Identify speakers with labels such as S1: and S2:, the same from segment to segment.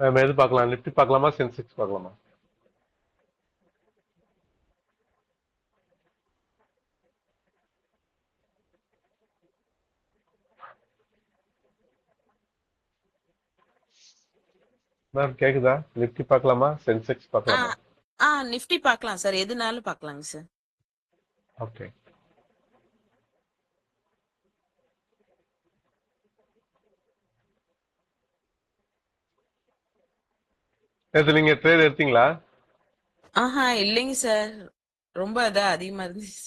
S1: நம்ம எது பார்க்கலாம்? நிஃப்டி பார்க்கலாமா, சென்செக்ஸ் பார்க்கலாமா? மேம் கேக்குதா? நிஃப்டி பார்க்கலாமா, சென்செக்ஸ்
S2: ஆ
S1: பார்க்கலாமா?
S2: நிஃப்டி பார்க்கலாம் சார். எதுனாலும் பார்க்கலாங்க சார்.
S1: ஓகே. நேத்து நீங்க ட்ரேட் எடுத்தீங்களா?
S2: இல்லைங்க சார். ரொம்ப அதிகமா இருந்துச்சு.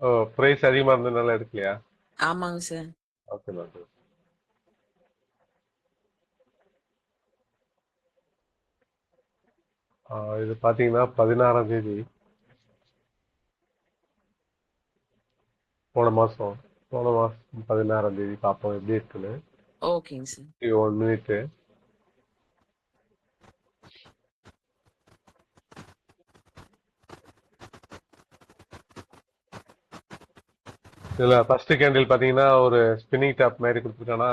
S1: ஓ, பிரைஸ் அதிகமா இருந்ததுனால எடுக்கலையா?
S2: ஆமாங்க சார்.
S1: Okay ma'am. இது பாத்தீங்கன்னா 16ஆம் தேதி போன மாசம் போன மாசம் 16ஆம் தேதி பார்ப்போம் எப்படி இருக்குன்னு.
S2: ஓகேங்க சார்.
S1: 1 மினிட். இதுல ஃபர்ஸ்ட் கேண்டில் பாத்தீங்கன்னா ஒரு ஸ்பின்னிங் டாப் மாதிரி கொடுத்துருக்கானா.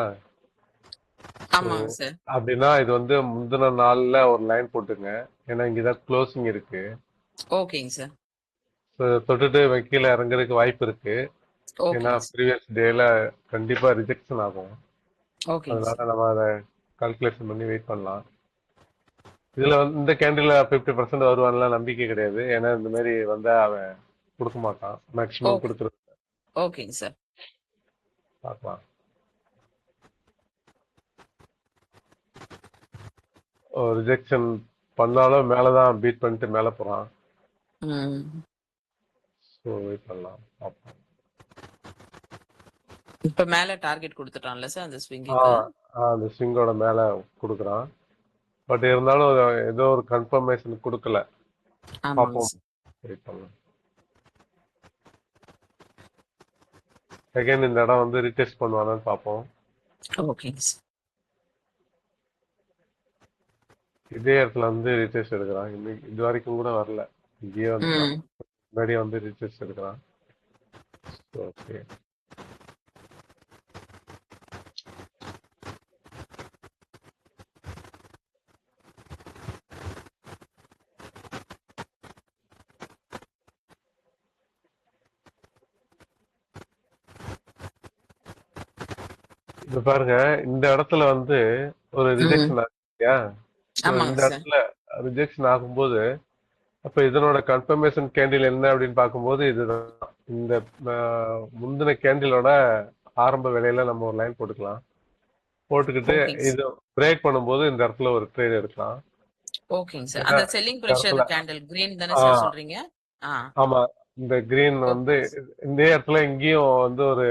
S1: ஸோ
S2: ஆமாங்க சார்.
S1: அப்படின்னா இது வந்து முந்தின நாள்ல ஒரு லைன் போட்டுங்க. ஏன்னா இங்கதான் க்ளோசிங் இருக்கு.
S2: ஓகேங்க சார்.
S1: So, தொட்டுட்டு கீழே இறங்குறதுக்கு வாய்ப்பு இருக்கு. ஏன்னா
S2: ஓகேங்க சார்.
S1: ப்ரீவியஸ் டேல கண்டிப்பா ரிஜெக்ஷன் ஆகும்.
S2: ஓகேங்க
S1: அதனால
S2: சார்.
S1: நம்ம அதை கால்குலேஷன் பண்ணி வெயிட் பண்ணலாம். இதுல வந்து இந்த கேண்டில் 50% வருவான்லாம் நம்பிக்கை கிடையாது. ஏன்னா இந்த மாதிரி வந்தா அவன் கொடுக்க மாட்டான். Maximum
S2: okay.
S1: கொடுத்துரு
S2: ஓகேங்க சார்.
S1: பார்க்கலாம். ரிஜெக்ஷன் பண்ணாலும் மேலதான் பீட் பண்ணிட்டு மேல போறான்.
S2: ம்.
S1: ஸோ வெயிட் பண்ணலாம், பார்ப்போம்.
S2: இப்ப மேல டார்கெட் கொடுத்துட்டான்ல சார் அந்த
S1: ஆ
S2: ஸ்விங்குக்கு.
S1: அந்த ஸ்விங்கோட மேல கொடுக்குறான். பட் இருந்தாலும் ஏதோ ஒரு கன்ஃபர்மேஷன் கொடுக்கல.
S2: ஆமாங்க
S1: பார்ப்போம்,
S2: சார்.
S1: வெயிட் பண்ணலாம். செகண்ட் இந்த இடம் வந்து ரீடெஸ்ட் பண்ணுவானான்னு பார்ப்போம்.
S2: ஓகேங்க சார்.
S1: இதே இடத்துல வந்து ரீடெஸ்ட் எடுக்கிறான். இன்னைக்கு இது வரைக்கும் கூட வரல. இங்கேயே வந்துட்டான்.
S2: ம்.
S1: முன்னாடியே வந்து ரீடெஸ்ட் எடுக்கிறான். ஓகே. இது பாருங்க, இந்த இடத்துல வந்து ஒரு
S2: ம்.
S1: ரிஜெக்ஷன் ஆகுது இல்லையா? So,
S2: ஆமாங்க
S1: இந்த
S2: சார்.
S1: இடத்துல ரிஜெக்ஷன் ஆகும்போது அப்ப இதனோட கன்ஃபர்மேஷன் கேண்டில் என்ன அப்படின்னு பார்க்கும்போது இதுதான். இந்த முந்தின கேண்டிலோட ஆரம்ப விலையில நம்ம ஒரு லைன் போட்டுக்கலாம். போட்டுக்கிட்டு
S2: ஓகேங்க சார்.
S1: இது பிரேக் பண்ணும்போது இந்த இடத்துல ஒரு ட்ரேட் எடுக்கலாம்.
S2: ஓகேங்க சார்.
S1: ஏன்னா
S2: அந்த செல்லிங்
S1: இந்த
S2: பிரஷர்
S1: இடத்துல
S2: கேண்டில் கிரீன் தானே
S1: ஆ
S2: சார் சொல்றீங்க? ஆ.
S1: ஆமா, இந்த கிரீன் வந்து
S2: ஓகேங்க சார்.
S1: இந்த இடத்துல இங்கேயும் வந்து ஒரு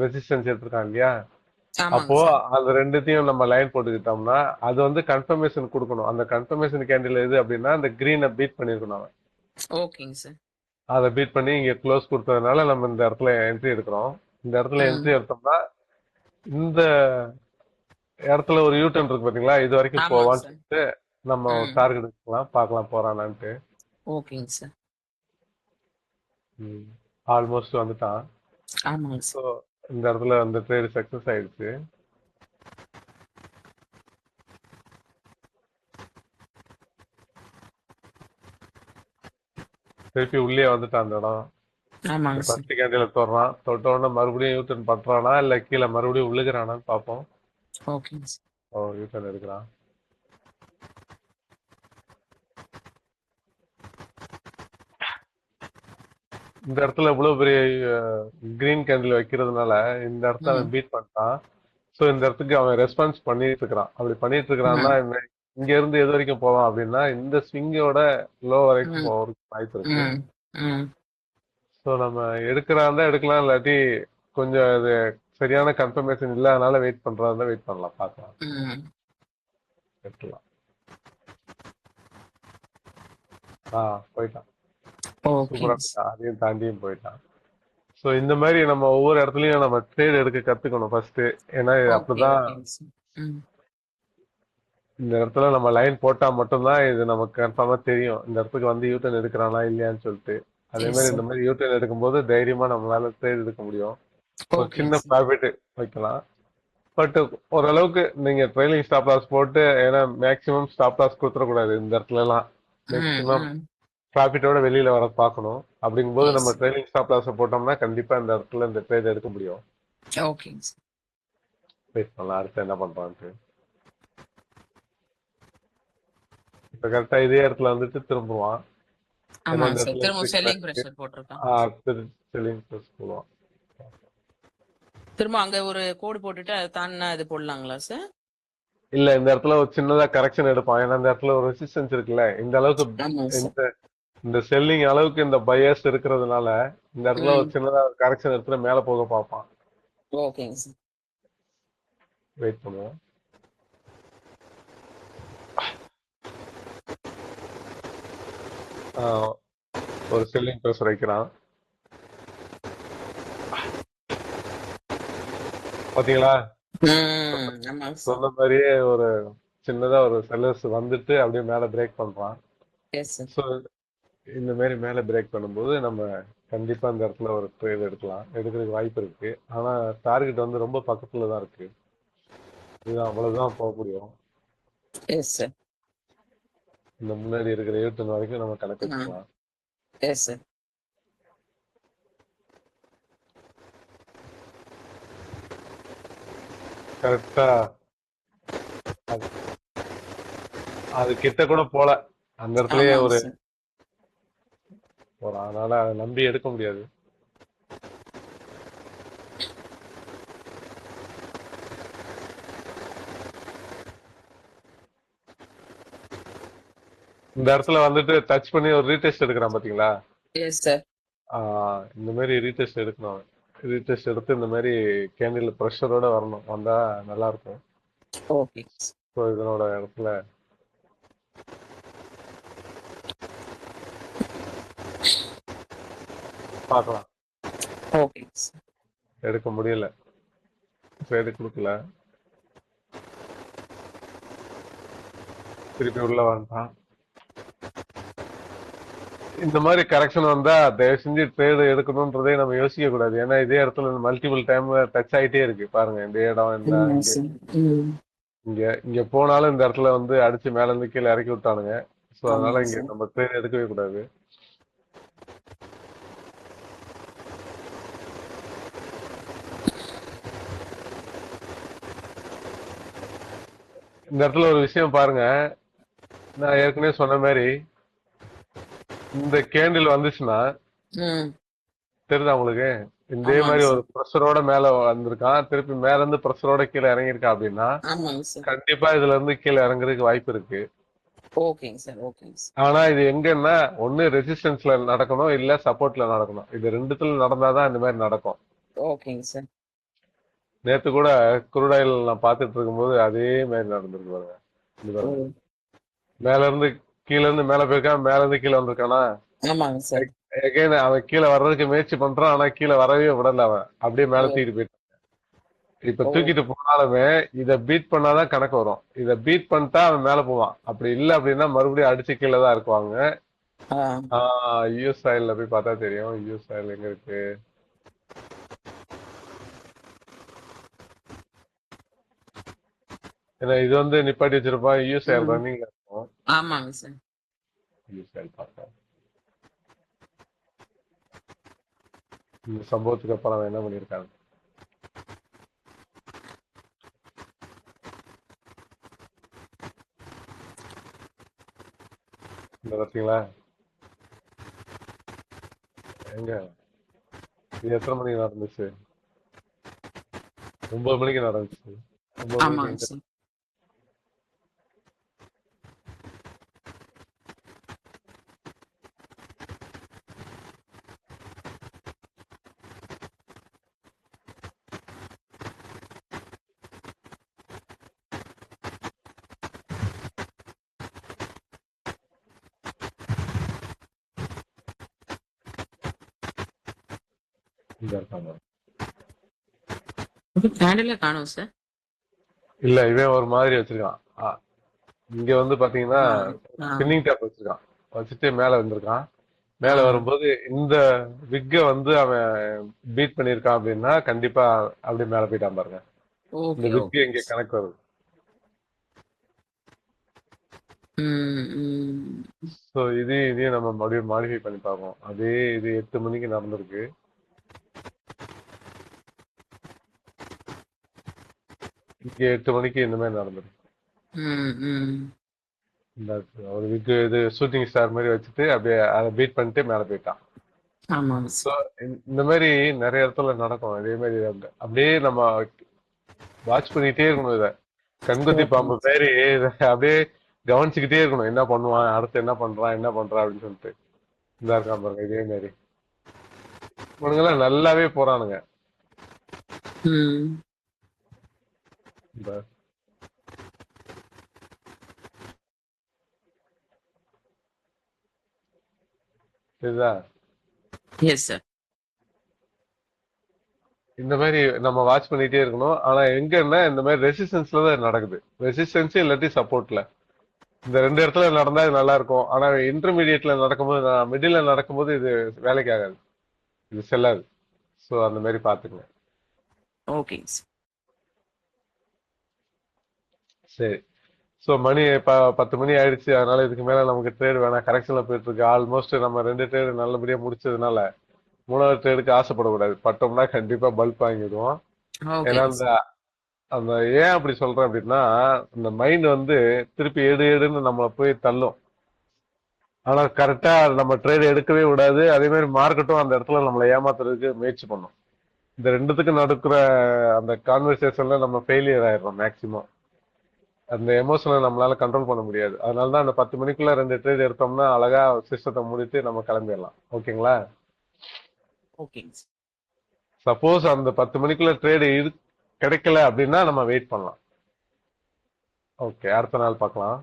S1: ரெசிஸ்டன்ஸ் எடுத்திருக்காங்க இல்லையா?
S2: ஆமாங்க
S1: அப்போ
S2: சார்.
S1: அது ரெண்டுத்தையும் நம்ம லைன் போட்டுக்கிட்டோம்னா அது வந்து கன்ஃபர்மேஷன் கொடுக்கணும். அந்த கன்ஃபர்மேஷன் கேண்டில் எது அப்படின்னா அந்த கிரீனை பீட் பண்ணிருக்கணும் அவன்.
S2: ஓகேங்க சார்.
S1: அதை பீட் பண்ணி இங்க க்ளோஸ் கொடுத்ததுனால நம்ம இந்த இடத்துல என்ட்ரி எடுக்கிறோம். இந்த இடத்துல என்ட்ரி
S2: ம்.
S1: எடுத்தோம்னா இந்த இடத்துல ஒரு யூட்டன் இருக்கு பாத்தீங்களா, இது வரைக்கும்
S2: ஆமாங்க
S1: போவான்னு
S2: சார்.
S1: சொல்லிட்டு நம்ம
S2: ம்.
S1: டார்கெட் எடுக்கலாம், பார்க்கலாம் போறானான்ட்டு.
S2: ஓகேங்க சார்.
S1: ஆல்மோஸ்ட் வந்துட்டான்.
S2: ஆமாங்க
S1: ஸோ
S2: சார்.
S1: இந்த இடத்துல அந்த ட்ரேட் சக்சஸ் ஆயிடுச்சு. திருப்பி உள்ளே வந்துட்டான் அந்த இடம்.
S2: ஆமாங்க சார்.
S1: ஃபர்ஸ்ட் கேண்டில தொடுறான். தொட்ட உடனே மறுபடியும் யூட்டன் பண்றானா இல்ல கீழே மறுபடியும் விழுகிறானான்னு பார்ப்போம்.
S2: ஓகேங்க சார்.
S1: ஓ, யூட்டன் எடுக்கிறான். இந்த இடத்துல இவ்வளவு பெரிய கிரீன் கேண்டில் வைக்கிறதுனால இந்த இடத்த
S2: ம்.
S1: அவன் பீட் பண்ணிட்டான். ஸோ இந்த இடத்துக்கு அவன் ரெஸ்பான்ஸ் பண்ணிட்டு இருக்கிறான். அப்படி பண்ணிட்டு இருக்கிறான்னா
S2: ம்.
S1: இங்க இருந்து எது வரைக்கும் போவான் அப்படின்னா இந்த ஸ்விங்கோட லோ வரைக்கும்
S2: ம்.
S1: போறதுக்கு வாய்ப்பு இருக்கு.
S2: ம். ம்.
S1: ஸோ நம்ம எடுக்கிறாந்தா எடுக்கலாம், இல்லாட்டி கொஞ்சம் இது சரியான கன்ஃபர்மேஷன் இல்லாதனால வெயிட் பண்றதா வெயிட் பண்ணலாம், பார்க்கலாம்.
S2: ம்.
S1: எடுக்கலாம். போயிட்டான். சூப்பரா
S2: ஓகேங்க சார்.
S1: போயிட்டான். அதையும் தாண்டியும் போயிட்டான். ஸோ இந்த மாதிரி நம்ம ஒவ்வொரு இடத்துலயும் நம்ம ட்ரேட் எடுக்க கத்துக்கணும் ஃபர்ஸ்ட். ஏன்னா இது
S2: ஓகே,
S1: அப்படிதான்.
S2: ஓகேங்க சார். ம்.
S1: இந்த இடத்துல நம்ம லைன் போட்டா மட்டும்தான் இது நமக்கு கன்ஃபார்மா தெரியும் இந்த இடத்துக்கு வந்து யூட்டன் எடுக்கிறானா இல்லையான்னு சொல்லிட்டு. அதே
S2: எஸ்
S1: மாதிரி இந்த
S2: சார்.
S1: மாதிரி யூட்டன் எடுக்கும்போது தைரியமா நம்மளால ட்ரேட் எடுக்க முடியும். ஒரு
S2: ஓகேங்க
S1: சின்ன
S2: சார்.
S1: ப்ராஃபிட் வைக்கலாம். பட் ஓரளவுக்கு நீங்க ட்ரைலிங் ஸ்டாப் லாஸ் போட்டு, ஏன்னா மேக்ஸிமம் ஸ்டாப் லாஸ் கொடுத்துடக்கூடாது இந்த இடத்துல எல்லாம்.
S2: ம்,
S1: மேக்ஸிமம்
S2: ம்.
S1: ப்ராஃபிட்டோட வெளியில வர பார்க்கணும். அப்படிங்கும்போது
S2: எஸ்.
S1: நம்ம ட்ரைலிங் ஸ்டாப் லாஸ் போட்டோம்னா கண்டிப்பா இந்த இடத்துல இந்த ட்ரேட் எடுக்க முடியும்.
S2: ஓகேங்க சார்.
S1: வெயிட் பண்ணலாம் அடுத்து என்ன பண்றான்ட்டு. இப்ப கரெக்டா இதே இடத்துல வந்துட்டு திரும்புவான். ஏன்னா
S2: ஆமாங்க
S1: இந்த
S2: சார்.
S1: இடத்துல
S2: திரும்ப
S1: என்ட்ரி
S2: செல்லிங்
S1: கிராக்கு.
S2: பிரஷர் போட்டிருக்கான்.
S1: செல்லிங் ப்ளஸ் போடுவான்.
S2: திரும்ப அங்க ஒரு கோடு போட்டுட்டு அதை தாண்டினா இது போடலாங்களா சார்?
S1: இல்ல இந்த இடத்துல ஒரு சின்னதா கரெக்ஷன் எடுப்பான். ஏன்னா இந்த இடத்துல ஒரு ரெசிஸ்டன்ஸ் இருக்குல்ல. இந்த அளவுக்கு
S2: ஆமாங்க சார்.
S1: இந்த இந்த செல்லிங் அளவுக்கு இந்த பையர்ஸ் இருக்கிறதுனால இந்த இடத்துல ஒரு
S2: ம்.
S1: சின்னதா கரெக்ஷன் எடுத்துட்டு மேல போக பார்ப்பான்.
S2: ஓகேங்க சார்.
S1: வெயிட் பண்ணுவோம். ஆஹ் ஒரு செல்லிங் ப்ரெஷர் வைக்கிறான். பாத்தீங்களா?
S2: ஆமாங்க சார்.
S1: சொன்ன மாதிரியே ஒரு சின்னதா ஒரு செல்லர்ஸ் வந்துட்டு அப்படியே மேல பிரேக் பண்றான்.
S2: Yes sir.
S1: ஸோ இந்த மாதிரி மேல பிரேக் பண்ணும்போது நம்ம கண்டிப்பா இந்த இடத்துல ஒரு ட்ரேட் எடுக்கலாம். எடுக்கிறதுக்கு வாய்ப்பு இருக்கு. ஆனா டார்கெட் வந்து ரொம்ப பக்கத்துல தான் இருக்கு. இது அவ்வளவுதான் போக முடியும்.
S2: Yes sir.
S1: இந்த முன்னாடி இருக்கிற 21 வரைக்கும் நம்ம கணக்கு வச்சுக்கலாம்.
S2: Yes sir.
S1: கரெக்டா அது அது கிட்ட கூட போல. அந்த இடத்துலயே
S2: ஆமாங்க
S1: ஒரு
S2: சார்.
S1: போறான். அதனால அதை நம்பி எடுக்க முடியாது. இந்த இடத்துல வந்துட்டு டச் பண்ணி ஒரு ரீடெஸ்ட் எடுக்கிறான் பாத்தீங்களா?
S2: Yes sir.
S1: இந்த மாதிரி ரீடெஸ்ட் எடுக்கணும். ரீடெஸ்ட் எடுத்து இந்த மாதிரி கேண்டில் ப்ரெஷரோட வரணும். வந்தா நல்லா இருக்கும்.
S2: ஓகே.
S1: ஸோ இதனோட இடத்துல பார்க்கலாம்.
S2: Okay sir.
S1: எடுக்க முடியல. ட்ரேடு கொடுக்கல. திருப்பி உள்ள வந்துட்டான். இந்த மாதிரி கரெக்ஷன் வந்தா தயவு செஞ்சு ட்ரேடு எடுக்கணும்ன்றதே நம்ம யோசிக்க கூடாது. ஏன்னா இதே இடத்துல மல்டிபிள் டைம் டச் ஆயிட்டே இருக்கு. பாருங்க இந்த இடம் இந்த
S2: ஆமாங்க
S1: இங்க
S2: சார். ம்.
S1: இங்க இங்க போனாலும் இந்த இடத்துல வந்து அடிச்சு மேல இருந்து கீழே இறக்கி விட்டானுங்க. ஸோ அதனால
S2: ஆமாங்க
S1: இங்க
S2: சார்.
S1: நம்ம ட்ரேட் எடுக்கவே கூடாது. இந்த இடத்துல ஒரு விஷயம் பாருங்க. நான் ஏற்கனவே சொன்ன மாதிரி இந்த கேண்டில் வந்துச்சுன்னா
S2: ம்.
S1: தெரியுதா உங்களுக்கு? இதே
S2: ஆமாங்க
S1: மாதிரி ஒரு
S2: சார்.
S1: ப்ரெஷரோட மேல வந்திருக்கான். திருப்பி மேல இருந்து ப்ரெஷரோட கீழே இறங்கியிருக்கான் அப்படின்னா
S2: ஆமாங்க சார்.
S1: கண்டிப்பா இதுல இருந்து கீழே இறங்குறதுக்கு வாய்ப்பு இருக்கு.
S2: ஓகேங்க சார். ஓகேங்க சார்.
S1: ஆனா இது எங்கன்னா ஒண்ணு ரெசிஸ்டன்ஸ்ல நடக்கணும், இல்ல சப்போர்ட்ல நடக்கணும். இது ரெண்டுத்துல நடந்தாதான் இந்த மாதிரி நடக்கும்.
S2: ஓகேங்க சார்.
S1: நேத்து கூட குருடாயில் நான் பார்த்துட்டு இருக்கும்போது அதே மாதிரி நடந்திருக்கு பாருங்க. இது
S2: ஓ.
S1: பாருங்க. மேல இருந்து கீழ இருந்து மேல போயிருக்கான், மேல இருந்து கீழே வந்திருக்கானா.
S2: ஆமாங்க சார்.
S1: எகைன் அவன் கீழே வர்றதுக்கு முயற்சி பண்றான். ஆனா கீழே வரவே விடல அவன். அப்படியே
S2: ஓ.
S1: மேல தூக்கிட்டு போயிட்டான். இப்ப
S2: ஓ.
S1: தூக்கிட்டு போனாலுமே இத பீட் பண்ணாதான் கணக்கு வரும். இத பீட் பண்ணிட்டா அவன் மேல போவான். அப்படி இல்ல அப்படின்னா மறுபடியும் அடிச்சு கீழே தான் இருக்குவாங்க.
S2: ஆ.
S1: யூஎஸ் ஆயில்ல போய் பார்த்தா தெரியும். யூஎஸ் ஆயில் எங்க இருக்கு? ஏன்னா இது வந்து நிப்பாட்டி வச்சிருப்பான். யூஎஸ் ஆயில்
S2: ம்.
S1: ரன்னிங்ல இருக்கும்.
S2: ஆமாங்க சார்.
S1: யூஎஸ் ஆயில் பார்த்தா இந்த சம்பவத்துக்கு அப்புறம் அவன் என்ன பண்ணிருக்காங்க? இந்த பார்த்தீங்களா? எங்க இது எத்தனை மணிக்கு நடந்துச்சு? 9 மணிக்கு நடந்துச்சு. 9 மணிக்கு
S2: ஆமாங்க
S1: எங்க?
S2: சார்.
S1: இங்க இருக்காங்க.
S2: கேண்டிலே காணோம் சார்.
S1: இல்ல இவன் ஒரு மாதிரி வச்சிருக்கான். இங்க வந்து பாத்தீங்கன்னா
S2: ஆ. ஆ.
S1: ஸ்பின்னிங் டேப் வச்சிருக்கான். வச்சுட்டு மேல வந்திருக்கான்.
S2: ஆ.
S1: மேல வரும்போது இந்த விக்க வந்து அவன் பீட் பண்ணிருக்கான் அப்படின்னா கண்டிப்பா அப்படியே மேல போயிட்டான் பாருங்க. இந்த
S2: ஓகே
S1: விக்கு
S2: ஓகே.
S1: இங்க கணக்கு வருது.
S2: ம், ம்.
S1: ஸோ இதையும் நம்ம மறுபடியும் மாடிஃபை பண்ணி பார்ப்போம். அதே இது 8 மணிக்கு நடந்திருக்கு. இங்க 8 மணிக்கு இந்த மாதிரி நடந்திருக்கு.
S2: ம், ம்.
S1: இந்த ஒரு விக்கு இது ஷூட்டிங் ஸ்டார் மாதிரி வச்சுட்டு அப்படியே அதை பீட் பண்ணிட்டு மேலே போயிட்டான்.
S2: ஆமாங்க
S1: ஸோ
S2: சார்.
S1: இந்த மாதிரி நிறைய இடத்துல நடக்கும். இதே மாதிரி அப்படியே நம்ம வாட்ச் பண்ணிட்டே இருக்கணும் இதை. கண்குத்தி பாம்பு
S2: ஓகேங்க சார்.
S1: மாதிரி இதை அப்படியே கவனிச்சுக்கிட்டே இருக்கணும். என்ன பண்ணுவான், அடுத்து என்ன பண்றான், என்ன பண்றான் அப்படின்னு சொல்லிட்டு. இந்த இருக்கான் பாருங்க இதே மாதிரி. இவனுங்கெல்லாம் நல்லாவே போறானுங்க.
S2: ம்.
S1: இந்த இதுதான்
S2: எஸ் சார்.
S1: இந்த மாதிரி நம்ம வாட்ச் பண்ணிட்டே இருக்கணும். ஆனா எங்கன்னா இந்த மாதிரி ரெசிஸ்டன்ஸ்ல தான் நடக்குது. ரெசிஸ்டன்ஸ் இல்லாட்டி சப்போர்ட்ல இந்த ரெண்டு இடத்துல நடந்தா இது நல்லா இருக்கும். ஆனா இன்டர்மீடியட்ல நடக்கும்போது, மிடில் நடக்கும்போது இது வேலைக்கு ஆகாது, இது செல்லாது. ஸோ அந்த மாதிரி பாத்துக்கங்க.
S2: ஓகேங்க சார்.
S1: சரி. ஸோ மணி 10 மணி ஆயிடுச்சு. அதனால இதுக்கு மேல நமக்கு ட்ரேட் வேணாம். கரெக்ஷன்ல போயிட்டு இருக்கு. ஆல்மோஸ்ட் நம்ம 2 ட்ரேட் நல்லபடியா முடிச்சதுனால 3வது ட்ரேடுக்கு ஆசைப்படக்கூடாது. பட்டோம்னா கண்டிப்பா பல்ப் வாங்கிடுவோம். ஏன்னா
S2: ஓகேங்க
S1: அந்த
S2: சார்.
S1: அந்த ஏன் அப்படி சொல்றேன் அப்படின்னா, இந்த மைண்ட் வந்து திருப்பி எடு எடுன்னு நம்மளை போய் தள்ளும். ஆனா கரெக்டா நம்ம ட்ரேட் எடுக்கவே விடாது. அதே மாதிரி மார்க்கெட்டும் அந்த இடத்துல நம்மளை ஏமாத்துறதுக்கு முயற்சி பண்ணும். இந்த ரெண்டுத்துக்கும் நடக்கிற அந்த கான்வர்சேஷன்ல நம்ம ஃபெயிலியர் ஆயிடுறோம் மேக்சிமம். அந்த எமோஷனை நம்மளால கண்ட்ரோல் பண்ண முடியாது. அதனாலதான் அந்த 10 மணிக்குள்ள 2 ட்ரேட் எடுத்தோம்னா அழகா சிஸ்டத்தை முடித்து நம்ம கிளம்பிடலாம். ஓகேங்களா?
S2: ஓகேங்க சார்.
S1: சப்போஸ் அந்த 10 மணிக்குள்ள ட்ரேடு கிடைக்கல அப்படின்னா நம்ம வெயிட் பண்ணலாம். ஓகே, அடுத்த நாள் பார்க்கலாம்.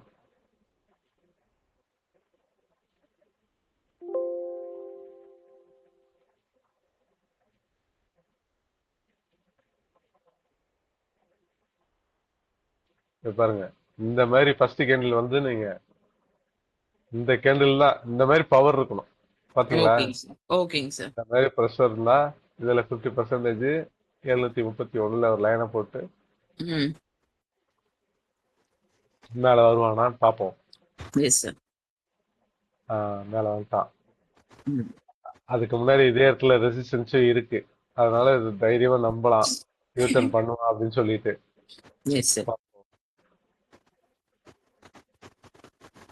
S1: இங்க பாருங்க, இந்த மாதிரி ஃபர்ஸ்ட் கேண்டில் வந்து நீங்க இந்த கேண்டில் தான் இந்த மாதிரி பவர் இருக்கணும். பாத்தீங்களா?
S2: ஓகேங்க சார். ஓகேங்க சார்.
S1: இந்த மாதிரி ப்ரெஷர் இருந்தா இதுல 50% 731ல ஒரு லைனை போட்டு
S2: ம்.
S1: மேல வருவானான்னு பார்ப்போம்.
S2: Yes sir.
S1: மேல வந்துட்டான்.
S2: ம்.
S1: அதுக்கு முன்னாடி இதே இடத்துல ரெசிஸ்டன்ஸும் இருக்கு. அதனால இது தைரியமா நம்பலாம், யூட்டர்ன் பண்ணுவான் அப்படின்னு சொல்லிட்டு.
S2: Yes sir.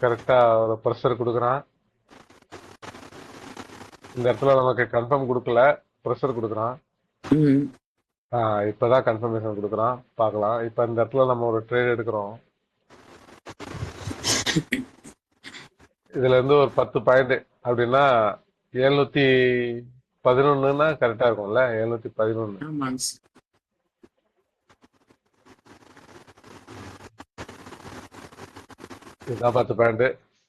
S1: கரெக்டா ஒரு ப்ரெஷர் கொடுக்குறான். இந்த இடத்துல நமக்கு கன்ஃபார்ம் கொடுக்கல, ப்ரெஷர் கொடுக்குறான்.
S2: ம்.
S1: இப்பதான் கன்ஃபர்மேஷன் கொடுக்குறான். பார்க்கலாம். இப்ப இந்த இடத்துல நம்ம ஒரு ட்ரேட் எடுக்கிறோம். இதுல இருந்து ஒரு 10 பாயிண்ட் அப்படின்னா 711ன்னா கரெக்டா இருக்கும்ல. 711
S2: ஆமாங்க சார்.
S1: இதுதான் 10 பாயிண்ட்.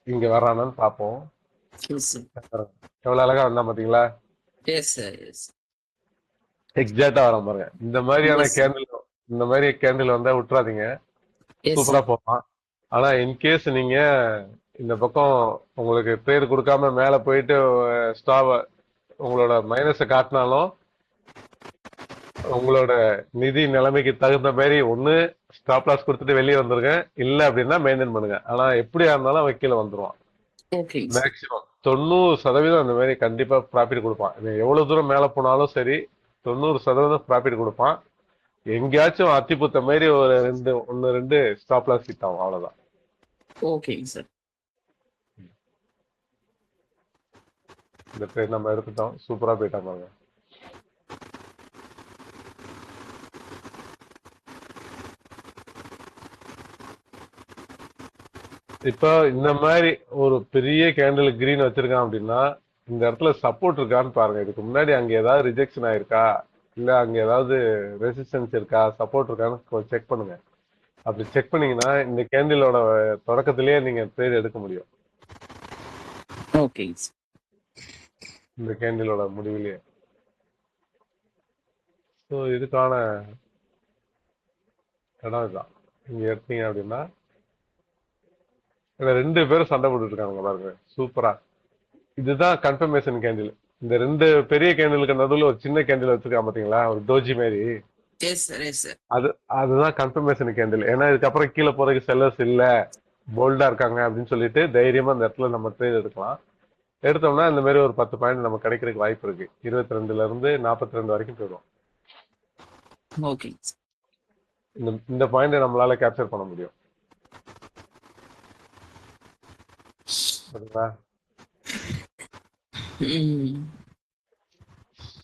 S1: இங்க வரானான்னு பார்ப்போம்.
S2: Yes sir.
S1: எவ்வளவு அழகா வந்தா பாத்தீங்களா?
S2: S sir. எஸ்.
S1: எக்ஸாக்டா வர பாருங்க. இந்த மாதிரியான
S2: எஸ் சார்.
S1: கேண்டில், இந்த மாதிரி கேண்டில் வந்தா விட்டுறாதீங்க.
S2: எஸ்
S1: சூப்பரா
S2: சார்.
S1: போவான். ஆனா இன்கேஸ் நீங்க இந்த பக்கம் உங்களுக்கு ட்ரேட் கொடுக்காம மேல போயிட்டு ஸ்டாப் உங்களோட மைனஸை காட்டினாலும் உங்களோட நிதி நிலைமைக்கு தகுந்த மாதிரி ஒண்ணு ஸ்டாப் லாஸ் கொடுத்துட்டு வெளியே வந்துருங்க. இல்ல அப்படின்னா மெயின்டைன் பண்ணுங்க. ஆனா எப்படியா இருந்தாலும் அவன் கீழே வந்துருவான்.
S2: ஓகேங்க சார்.
S1: மேக்சிமம் 90% அந்த மாதிரி கண்டிப்பா ப்ராஃபிட் கொடுப்பான். இவன் எவ்வளவு தூரம் மேல போனாலும் சரி 90% ப்ராஃபிட் கொடுப்பான். எங்கேயாச்சும் அத்திப்புத்த மாதிரி ஒரு ஒன்னு ரெண்டு ஸ்டாப் லாஸ் ஹிட் ஆகும், அவ்வளவுதான்.
S2: ஓகேங்க சார்.
S1: இந்த ட்ரேட் நம்ம எடுத்துட்டோம். சூப்பரா போயிட்டான் பாருங்க. இப்போ இந்த மாதிரி ஒரு பெரிய கேண்டில் கிரீன் வச்சிருக்கான் அப்படின்னா இந்த இடத்துல சப்போர்ட் இருக்கான்னு பாருங்க. இதுக்கு முன்னாடி அங்க ஏதாவது ரிஜெக்ஷன் ஆயிருக்கா, இல்ல அங்க ஏதாவது ரெசிஸ்டன்ஸ் இருக்கா, சப்போர்ட் இருக்கான்னு செக் பண்ணுங்க. அப்படி செக் பண்ணீங்கன்னா இந்த கேண்டிலோட தொடக்கத்திலேயே நீங்க ட்ரேட் எடுக்க முடியும்.
S2: ஓகேங்க சார்.
S1: இந்த கேண்டிலோட முடிவிலேயே. ஸோ இதுக்கான இடம் இதுதான். இங்க எடுத்தீங்க அப்படின்னா இதுல 2 பேரும் சண்டை போட்டுட்டு இருக்காங்க பாருங்க. சூப்பரா. இதுதான் கன்ஃபர்மேஷன் கேண்டில். இந்த 2 பெரிய கேண்டிலுக்கு நடுவில் ஒரு சின்ன கேண்டில் வச்சிருக்கான் பாத்தீங்களா, ஒரு டோஜி மாதிரி.
S2: S sir, yes sir.
S1: அது அதுதான் கன்ஃபர்மேஷன் கேண்டில். ஏன்னா இதுக்கப்புறம் கீழே போறதுக்கு செல்லர்ஸ் இல்ல, போல்டா இருக்காங்க அப்படின்னு சொல்லிட்டு தைரியமா அந்த இடத்துல நம்ம ட்ரேட் எடுக்கலாம். எடுத்தோம்னா இந்த மாதிரி ஒரு 10 பாயிண்ட் நமக்கு கிடைக்கிறதுக்கு வாய்ப்பு இருக்கு. 22ல இருந்து 42 வரைக்கும் போயிடும்.
S2: ஓகேங்க சார்.
S1: இந்த பாயிண்ட் நம்மளால கேப்சர் பண்ண முடியும். சரிங்களா?
S2: ம்.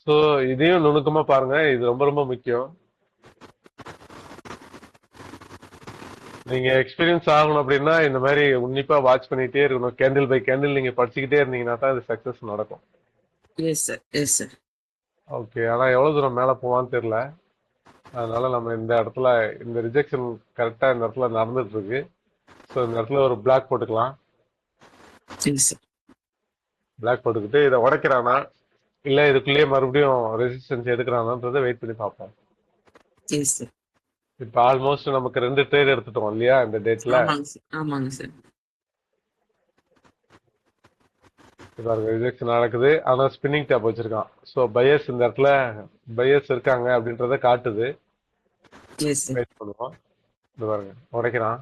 S1: ஸோ இதையும் நுணுக்கமா பாருங்க. இது ரொம்ப ரொம்ப முக்கியம். நீங்க எக்ஸ்பீரியன்ஸ் ஆகணும் அப்படின்னா இந்த மாதிரி உன்னிப்பா வாட்ச் பண்ணிட்டே இருக்கணும். கேண்டில் பை கேண்டில் நீங்க படிச்சுக்கிட்டே இருந்தீங்கன்னா தான் இது சக்சஸ் நடக்கும்.
S2: S sir, yes sir.
S1: Okay. ஆனா எவ்வளவு தூரம் மேல போவான்னு தெரியல. அதனால நம்ம இந்த இடத்துல இந்த ரிஜெக்ஷன் கரெக்டா இந்த இடத்துல நடந்துட்டு இருக்கு. ஸோ இந்த இடத்துல ஒரு பிளாக் போட்டுக்கலாம்.
S2: Yes sir.
S1: பிளாக் போட்டுக்கிட்டு இதை உடைக்கிறானா இல்ல இதுக்குள்ளேயே மறுபடியும் ரெசிஸ்டன்ஸ் எடுக்கிறானான்றதை வெயிட் பண்ணி பார்ப்போம்.
S2: Yes sir.
S1: இப்ப ஆல்மோஸ்ட் நமக்கு 2 ட்ரேட் எடுத்துட்டோம் இல்லையா இந்த டேட்ல.
S2: ஆமாங்க சார், ஆமாங்க சார்.
S1: பாருங்க ரிஜெக்ஷன் நடக்குது. ஆனா ஸ்பின்னிங் டேப் வச்சிருக்கான். ஸோ பையர்ஸ் இந்த இடத்துல பையர்ஸ் இருக்காங்க அப்படின்றத காட்டுது.
S2: Yes sir.
S1: வெயிட் பண்ணுவோம். இது பாருங்க உடைக்கிறான்.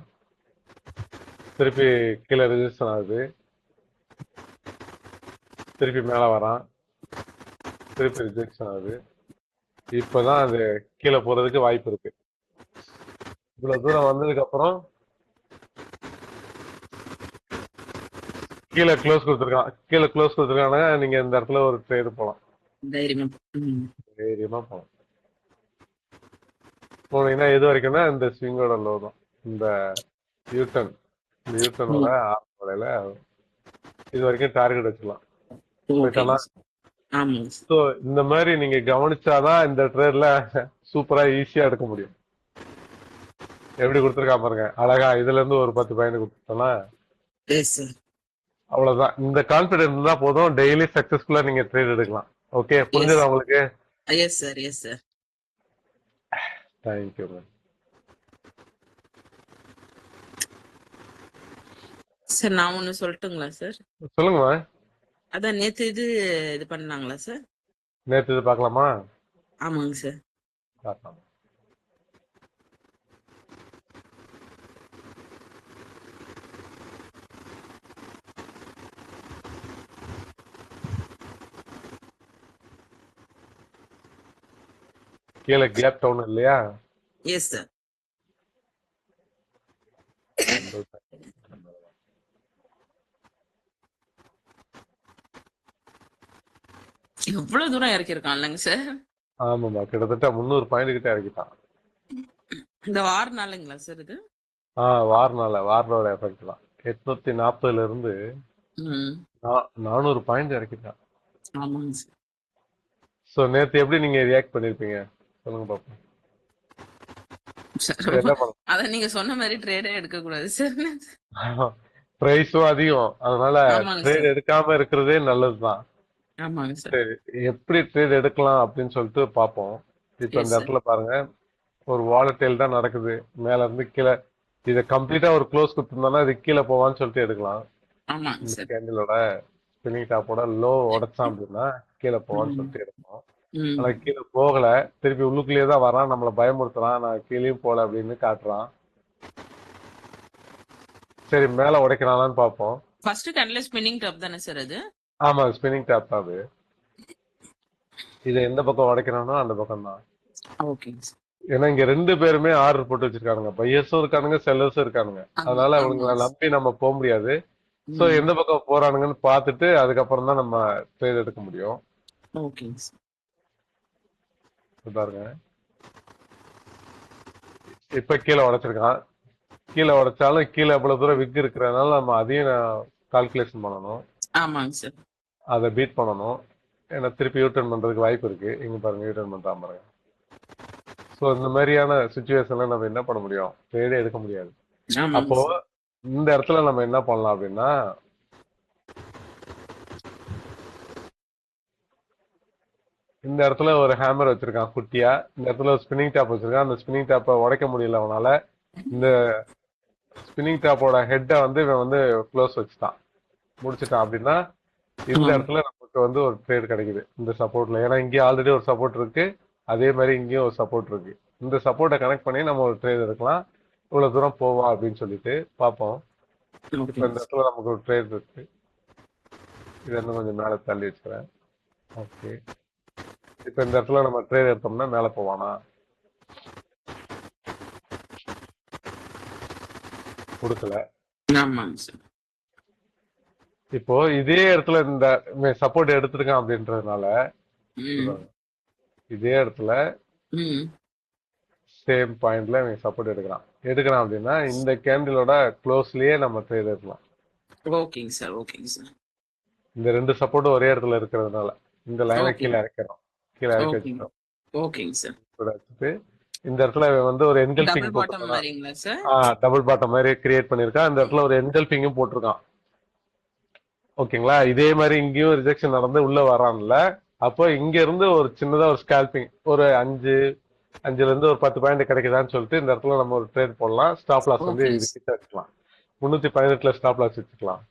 S1: திருப்பி கீழே ரெசிஸ்டன் ஆகுது. திருப்பி மேல வரான். திருப்பி ரிஜெக்ஷன் ஆகுது. இப்பதான் அது கீழே போறதுக்கு வாய்ப்பு இருக்கு. இவ்வளவு தூரம் வந்ததுக்கு அப்புறம் கீழே க்ளோஸ் கொடுத்துருக்கான். கீழே க்ளோஸ் கொடுத்துருக்காங்க. நீங்க இந்த இடத்துல ஒரு ட்ரேடு போலாம்.
S2: தைரியமா. ம்.
S1: தைரியமா போலாம். போனீங்கன்னா எது வரைக்கும்னா இந்த ஸ்விங்கோட லோ தான். இந்த யூட்டன் இந்த யூட்டனோட ஆரம்பலையில இது வரைக்கும் டார்கெட் வச்சுக்கலாம்.
S2: ஓகேங்க
S1: போயிட்டோம்னா
S2: சார். ஆமாங்க சார்.
S1: ஸோ இந்த மாதிரி நீங்க கவனிச்சாதான் இந்த ட்ரேட்ல சூப்பரா ஈஸியா எடுக்க முடியும். எப்படி கொடுத்துருக்கா பாருங்க அழகா. இதுல இருந்து ஒரு 10 பாயிண்ட் கொடுத்துட்டோம்னா
S2: எஸ் சார்.
S1: அவ்வளவுதான். இந்த கான்பிடன்ஸ் இருந்தா போதும். டெய்லி சக்சஸ்ஃபுல்லா நீங்க ட்ரேட் எடுக்கலாம். ஓகே புரிஞ்சதா உங்களுக்கு?
S2: S sir, yes sir.
S1: Thank you ma'am.
S2: Sir நான் ஒண்ணு சொல்லட்டுங்களா சார்?
S1: சொல்லுங்கம்மா.
S2: அதான் நேத்து இது பண்ணாங்களா சார்?
S1: நேற்று இது பார்க்கலாமா?
S2: ஆமாங்க சார்.
S1: பார்க்கலாம். கீழே கேப் டவுன் இல்லையா?
S2: Yes sir. எவ்வளவு தூரம் இறக்கிருக்கான் இல்லைங்க சார்?
S1: ஆமாம்மா கிட்டத்தட்ட 300 பாயிண்ட் கிட்ட இறக்கிட்டான்.
S2: இந்த வாரனாலங்களா சார் இது?
S1: வார்னோட எஃபெக்ட் தான். 840ல இருந்து
S2: ம்.
S1: 400 பாயிண்ட் இறக்கிட்டான்.
S2: ஆமாங்க சார்.
S1: சோ நேத்து எப்படி நீங்க ரியாக்ட் பண்ணிருப்பீங்க சொல்லுங்க பாப்போம்.
S2: சார்
S1: என்ன பண்ணலாம்?
S2: அத நீங்க சொன்ன மாதிரி ட்ரேடே எடுக்க கூடாது சார்.
S1: பிரைஸும் அதிகம். அதனால
S2: ஆமாங்க
S1: ட்ரேட்
S2: சார்.
S1: எடுக்காம இருக்கிறதே நல்லதுதான்.
S2: ஆமாங்க சார்.
S1: சரி எப்படி ட்ரேட் எடுக்கலாம் அப்படின்னு சொல்லிட்டு பார்ப்போம். இப்ப
S2: எஸ்
S1: இந்த
S2: சார்.
S1: இடத்துல பாருங்க ஒரு வாலட்டைல் தான் நடக்குது. மேல இருந்து கீழே இதை கம்ப்ளீட்டா ஒரு க்ளோஸ் கொடுத்துருந்தோம்னா இது கீழே போவான்னு சொல்லிட்டு எடுக்கலாம்.
S2: ஆமாங்க
S1: இந்த
S2: சார்.
S1: கேண்டிலோட ஸ்பின்னிங் டாப்போட லோ உடைச்சான் அப்படின்னா கீழே போவான்னு
S2: ம்.
S1: சொல்லிட்டு எடுப்போம்.
S2: ம்.
S1: ஆனா கீழே போகல. திருப்பி உள்ளுக்குள்ளேயே தான் வரான். நம்மளை பயமுறுத்துறான். நான் கீழேயும் போல அப்படின்னு காட்டுறான். சரி மேல உடைக்கிறானான்னு பார்ப்போம்.
S2: ஃபர்ஸ்ட் கேண்டில் ஸ்பின்னிங் டாப் தானே சார் அது?
S1: ஆமா ஸ்பின்னிங் டாப் தான் அது. இதை எந்த பக்கம் உடைக்கிறானோ அந்த பக்கம் தான்.
S2: ஓகேங்க சார்.
S1: ஏன்னா இங்க 2 பேருமே ஆர்டர் போட்டு வச்சிருக்கானுங்க. பையர்ஸும் இருக்கானுங்க செல்லர்ஸும் இருக்கானுங்க.
S2: ஆமா,
S1: அதனால
S2: ஆமாங்க
S1: அவங்களை
S2: சார்.
S1: நம்பி நம்ம போக முடியாது. சோ
S2: ம்.
S1: எந்த பக்கம் போறானுங்கன்னு பார்த்துட்டு அதுக்கப்புறம் தான் நம்ம ட்ரேட் எடுக்க முடியும்.
S2: ஓகேங்க சார்.
S1: இது பாருங்க இப்ப கீழே உடைச்சிருக்கான். கீழே உடைச்சாலும் கீழே எவ்வளவு தூரம் விக் இருக்கிறதுனால நம்ம அதையும் கால்குலேஷன் பண்ணணும்.
S2: ஆமாங்க சார்.
S1: அதை பீட் பண்ணணும். ஏன்னா திருப்பி யூட்டர்ன் பண்றதுக்கு வாய்ப்பு இருக்கு. இங்க பாருங்க யூட்டர்ன் பண்றான் பாருங்க. ஸோ இந்த மாதிரியான சுச்சுவேஷன்ல நம்ம என்ன பண்ண முடியும்? ட்ரேடே எடுக்க முடியாது.
S2: ஆமாங்க
S1: அப்போ
S2: சார்.
S1: இந்த இடத்துல நம்ம என்ன பண்ணலாம் அப்படின்னா இந்த இடத்துல ஒரு ஹேமர் வச்சிருக்கான் குட்டியா. இந்த இடத்துல ஒரு ஸ்பின்னிங் டாப் வச்சிருக்கான். அந்த ஸ்பின்னிங் டாப்பை உடைக்க முடியல அவனால. இந்த ஸ்பின்னிங் டாப்போட ஹெட்டை வந்து இவன் வந்து க்ளோஸ் வச்சுட்டான், முடிச்சுட்டான் அப்படின்னா இந்த
S2: ஆமாம்.
S1: இடத்துல நமக்கு வந்து ஒரு ட்ரேட் கிடைக்குது இந்த சப்போர்ட்ல. ஏன்னா இங்கே ஆல்ரெடி ஒரு சப்போர்ட் இருக்கு. அதே மாதிரி இங்கேயும் ஒரு சப்போர்ட் இருக்கு. இந்த சப்போர்ட்டை கனெக்ட் பண்ணி நம்ம ஒரு ட்ரேட் எடுக்கலாம். இவ்வளவு தூரம் போவா அப்படின்னு சொல்லிட்டு பார்ப்போம். இப்போ
S2: ஓகேங்க
S1: இந்த
S2: சார்.
S1: இடத்துல நமக்கு ஒரு ட்ரேட் இருக்கு. இதை இன்னும் கொஞ்சம் மேலே தள்ளி வச்சுக்கிறேன். ஓகே. இப்போ இந்த இடத்துல நம்ம ட்ரேட் எடுத்தோம்னா மேலே போவானா? கொடுக்கல.
S2: ஆமாங்க சார்.
S1: இப்போ இதே இடத்துல இந்த சப்போர்ட் எடுத்திருக்கான் அப்படின்றதுனால
S2: ம்.
S1: இதே இடத்துல
S2: ம்.
S1: சேம் பாயிண்ட்ல இவன் சப்போர்ட் எடுக்கிறான் அப்படின்னா இந்த கேண்டிலோட க்ளோஸ்லயே நம்ம ட்ரேட் எடுக்கலாம்.
S2: ஓகேங்க சார். ஓகேங்க சார்.
S1: இந்த ரெண்டு சப்போர்ட்டும் ஒரே இடத்துல இருக்கிறதுனால இந்த லைனை
S2: ஓகே.
S1: கீழே இறக்கிறோம். கீழே இறக்கி
S2: ஓகேங்க.
S1: வச்சுக்கிறோம்.
S2: ஓகேங்க சார்.
S1: கூட வச்சுட்டு இந்த இடத்துல இவன் வந்து ஒரு என்கல்பிங்
S2: டபுள் பாட்டம்
S1: போட்டிருக்கான்.
S2: மாதிரிங்களா சார்?
S1: டபுள் பாட்டம் மாதிரி கிரியேட் பண்ணிருக்கான். இந்த இடத்துல ஒரு என்கல்பிங்கும் போட்டிருக்கான். ஓகேங்களா? இதே மாதிரி இங்கேயும் ரிஜெக்ஷன் நடந்து உள்ள வரான்ல. அப்போ இங்க இருந்து ஒரு சின்னதா ஒரு ஸ்கால்பிங் ஒரு 5ல இருந்து ஒரு 10 பாயிண்ட் கிடைக்குதான்னு சொல்லிட்டு இந்த இடத்துல நம்ம ஒரு ட்ரேட் போடலாம். ஸ்டாப் லாஸ் வந்து
S2: ஓகேங்க
S1: இது
S2: சார்.
S1: கிட்ட வச்சுக்கலாம். 318ல ஸ்டாப் லாஸ் வச்சுக்கலாம்.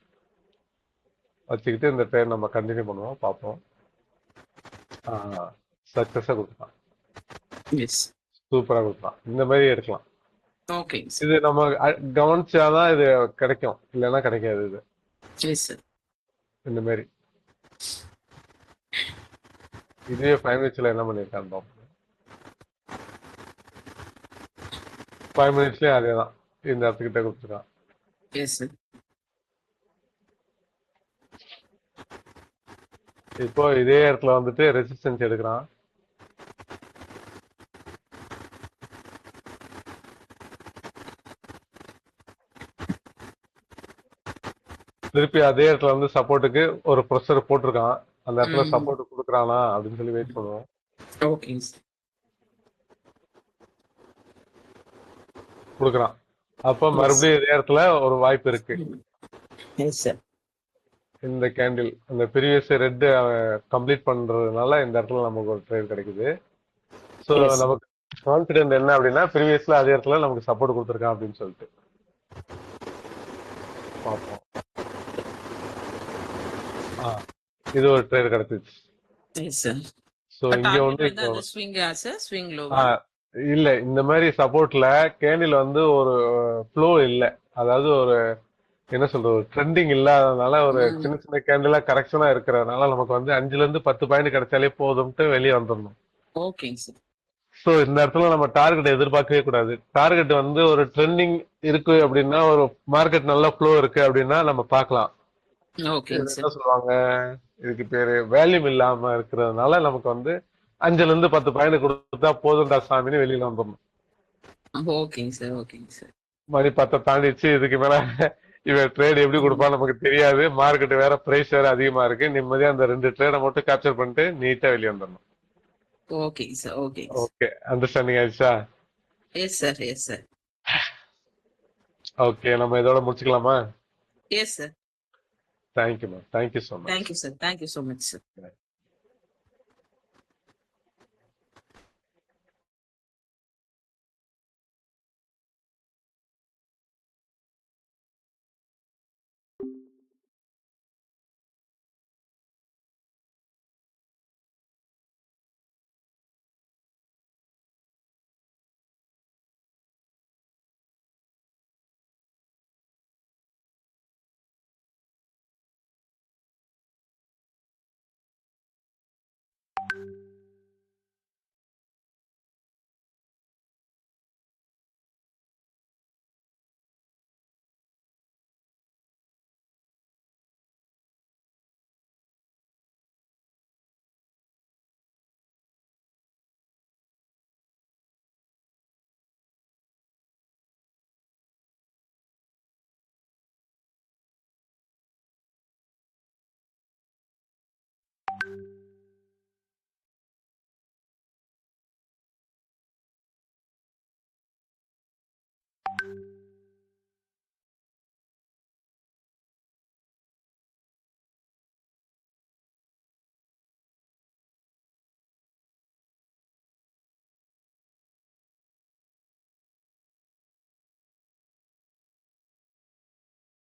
S1: வச்சுக்கிட்டு இந்த ட்ரேட் நம்ம கண்டினியூ பண்ணுவோம், பார்ப்போம். சக்சஸா கொடுக்கலாம்.
S2: எஸ்.
S1: சூப்பரா கொடுக்கலாம். இந்த மாதிரி எடுக்கலாம்.
S2: ஓகேங்க சார்.
S1: இது நம்ம கவனிச்சாதான் இது கிடைக்கும், இல்லைன்னா கிடைக்காது. இது
S2: எஸ் சார்.
S1: இந்த மாதிரி இதுவே 5 மினிட்ஸ்ல என்ன பண்ணிருக்கான்னு பார்ப்போம். 5 மினிட்ஸ்லயே அதேதான் இந்த இடத்துக்கிட்ட கொடுத்துருக்கான்.
S2: Yes sir.
S1: இப்போ இதே இடத்துல வந்துட்டு ரெசிஸ்டன்ஸ் எடுக்கிறான். திருப்பி அதே இடத்துல வந்து சப்போர்ட்டுக்கு ஒரு ப்ரெஷர் போட்டிருக்கான். அந்த இடத்துல
S2: ம்.
S1: சப்போர்ட் கொடுக்குறானா அப்படின்னு சொல்லி வெயிட் பண்ணுவோம்.
S2: ஓகேங்க சார்.
S1: கொடுக்குறான். அப்போ மறுபடியும் இதே இடத்துல ஒரு வாய்ப்பு இருக்கு.
S2: Yes sir.
S1: இந்த கேண்டில் அந்த ப்ரீவியஸ் ரெட் கம்ப்ளீட் பண்றதுனால இந்த இடத்துல நமக்கு ஒரு ட்ரேட் கிடைக்குது. So
S2: Yes.
S1: நமக்கு கான்ஃபிடென்ட் என்ன அப்படின்னா ப்ரீவியஸ்ல அதே இடத்துல நமக்கு சப்போர்ட் கொடுத்துருக்கான் அப்படின்னு சொல்லிட்டு பார்ப்போம். இது ஒரு ட்ரேட் கிடைச்சிச்சு.
S2: Yes sir.
S1: ஸோ இங்க
S2: டார்கெட்
S1: வந்து
S2: வந்து அந்த ஸ்விங்கா சார்? ஸ்விங் லோவா?
S1: இல்ல இந்த மாதிரி சப்போர்ட்ல கேண்டில் வந்து ஒரு ஃப்ளோ இல்ல. அதாவது ஒரு என்ன சொல்றது, ஒரு ட்ரெண்டிங் இல்லாதனால ஒரு சின்ன சின்ன கேண்டிலா கரெக்ஷனா இருக்கிறதுனால நமக்கு வந்து 5ல இருந்து 10 பாயிண்ட் கிடைச்சாலே போதும்ட்டு வெளியே வந்துடணும்.
S2: ஓகேங்க சார்.
S1: ஸோ இந்த இடத்துல நம்ம டார்கெட் எதிர்பார்க்கவே கூடாது. டார்கெட் வந்து ஒரு ட்ரெண்டிங் இருக்கு அப்படின்னா, ஒரு மார்க்கெட் நல்ல ஃப்ளோ இருக்கு அப்படின்னா நம்ம பார்க்கலாம்.
S2: ஓகேங்க
S1: என்ன
S2: சார்.
S1: சொல்லுவாங்க, இதுக்கு பேரு வேல்யூம் இல்லாம இருக்கிறதுனால நமக்கு வந்து 5ல இருந்து 10 பாயிண்ட் கொடுத்தா போதும்டா சாமின்னு வெளியில வந்துடணும்.
S2: ஓகேங்க சார். ஓகேங்க சார்.
S1: மணி 10 தாண்டிடுச்சு, இதுக்கு மேல இவன் ட்ரேட் எப்படி கொடுப்பான்னு நமக்கு தெரியாது. மார்க்கெட் வேற, பிரைஸ் வேற அதிகமா இருக்கு. நிம்மதியா அந்த 2 ட்ரேடை மட்டும் கேப்சர் பண்ணிட்டு நீட்டா வெளியே வந்துடணும்.
S2: ஓகேங்க சார். ஓகேங்க சார்.
S1: ஓகே, அண்டர்ஸ்டாண்டிங் ஆயிடுச்சா?
S2: Yes sir. Yes sir.
S1: Okay, நம்ம இதோட முடிச்சுக்கலாமா?
S2: Yes sir.
S1: Thank you ma'am, thank you so much.
S2: Thank you sir. Thank you so much sir.